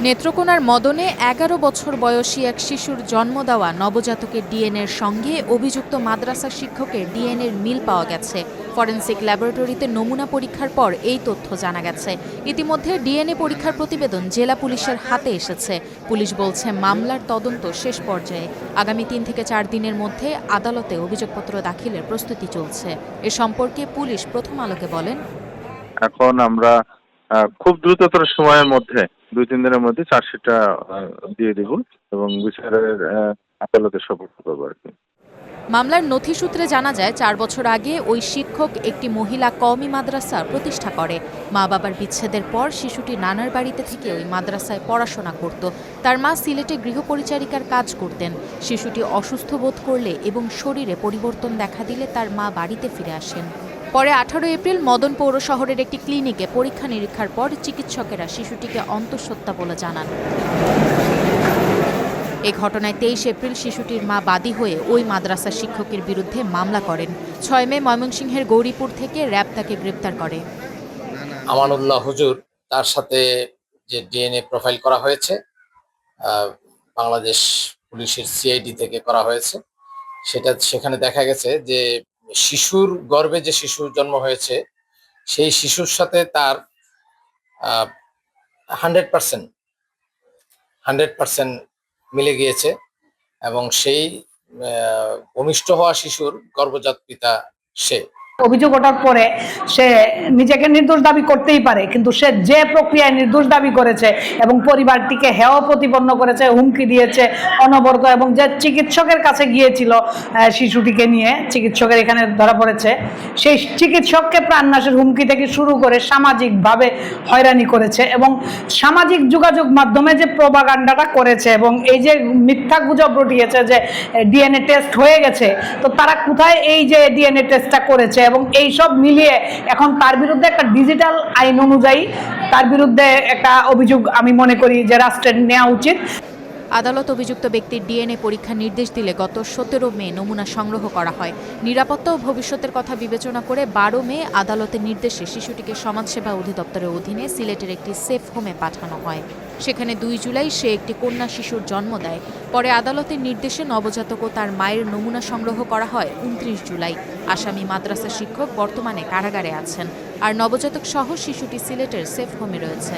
নেত্রকোনার মদনে ১১ বছর বয়সী এক শিশুর জন্ম দেওয়া নবজাতকের ডিএনএর সঙ্গে অভিযুক্ত মাদ্রাসা শিক্ষকের ডিএনএর মিল পাওয়া গেছে। ফরেনসিক ল্যাবরেটরিতে নমুনা পরীক্ষার পর এই তথ্য জানা গেছে। ইতিমধ্যে ডিএনএ পরীক্ষার প্রতিবেদন জেলা পুলিশের হাতে এসেছে। পুলিশ বলছে মামলার তদন্ত শেষ পর্যায়ে। আগামী ৩ থেকে ৪ দিনের মধ্যে আদালতে অভিযোগপত্র দাখিলের প্রস্তুতি চলছে। এ সম্পর্কে পুলিশ প্রথম আলোকে বলেন, এখন আমরা খুব দ্রুততর সময়ের মধ্যে ২-৩ দিনের মধ্যে চার্জশিটটা দিয়ে দিব এবং বিচারের আদালতে সোপর্দ করবো আর কি। মামলার নথি সূত্রে জানা যায় ৪ বছর আগে ওই শিক্ষক একটি মহিলা কওমি মাদ্রাসা প্রতিষ্ঠা করে। মা বাবার বিচ্ছেদের পর শিশুটি নানার বাড়িতে থেকে ওই মাদ্রাসায় পড়াশোনা করত। তার মা সিলেটে গৃহপরিচারিকার কাজ করতেন। শিশুটি অসুস্থ বোধ করলে এবং শরীরে পরিবর্তন দেখা দিলে তার মা বাড়িতে ফিরে আসেন। পরে ১৮ এপ্রিল মদন পৌর শহরের একটি ক্লিনিকে পরীক্ষা নিরীক্ষার পর চিকিৎসকেরা শিশুটিকে অন্তঃসত্ত্বা বলে জানান। এ ঘটনায় ২৩ এপ্রিল শিশুটির মা বাদী হয়ে ওই মাদ্রাসা শিক্ষকের বিরুদ্ধে মামলা করেন। ৬ মে ময়মনসিংহের গৌরীপুর থেকে র‍্যাব তাকে গ্রেপ্তার করে। আমানুল্লাহ হুজুর, তার সাথে যে ডিএনএ প্রোফাইল করা হয়েছে বাংলাদেশ পুলিশের সিআইডি থেকে করা হয়েছে, সেখানে দেখা গেছে যে শিশুর গর্ভে যে শিশু জন্ম হয়েছে সেই শিশুর সাথে তার 100% মিলে গিয়েছে এবং সেই ভূমিষ্ঠ হওয়া শিশুর গর্ভজাত পিতা সে। অভিযোগ ওঠার পরে সে নিজেকে নির্দোষ দাবি করতেই পারে, কিন্তু সে যে প্রক্রিয়ায় নির্দোষ দাবি করেছে এবং পরিবারটিকে হেয় প্রতিপন্ন করেছে, হুমকি দিয়েছে অনবরত, এবং যে চিকিৎসকের কাছে গিয়েছিল শিশুটিকে নিয়ে, চিকিৎসকের এখানে ধরা পড়েছে, সেই চিকিৎসককে প্রাণনাশের হুমকি থেকে শুরু করে সামাজিকভাবে হয়রানি করেছে এবং সামাজিক যোগাযোগ মাধ্যমে যে প্রোপাগান্ডাটা করেছে এবং এই যে মিথ্যা গুজব রটিয়েছে যে ডিএনএ টেস্ট হয়ে গেছে, তো তারা কোথায় এই যে ডিএনএ টেস্টটা করেছে এবং এই সব মিলিয়ে এখন তার বিরুদ্ধে একটা ডিজিটাল আইন অনুযায়ী তার বিরুদ্ধে একটা অভিযোগ আমি মনে করি যে রাষ্ট্রের নেওয়া উচিত। আদালত অভিযুক্ত ব্যক্তির ডিএনএ পরীক্ষার নির্দেশ দিলে গত ১৭ মে নমুনা সংগ্রহ করা হয়। নিরাপত্তা ও ভবিষ্যতের কথা বিবেচনা করে ১২ মে আদালতের নির্দেশে শিশুটিকে সমাজসেবা অধিদপ্তরের অধীনে সিলেটের একটি সেফ হোমে পাঠানো হয়। সেখানে ২ জুলাই সে একটি কন্যা শিশুর জন্ম দেয়। পরে আদালতের নির্দেশে নবজাতক ও তার মায়ের নমুনা সংগ্রহ করা হয় ২৯ জুলাই। আসামি মাদ্রাসা শিক্ষক বর্তমানে কারাগারে আছেন, আর নবজাতক সহ শিশুটি সিলেটের সেফ হোমে রয়েছে।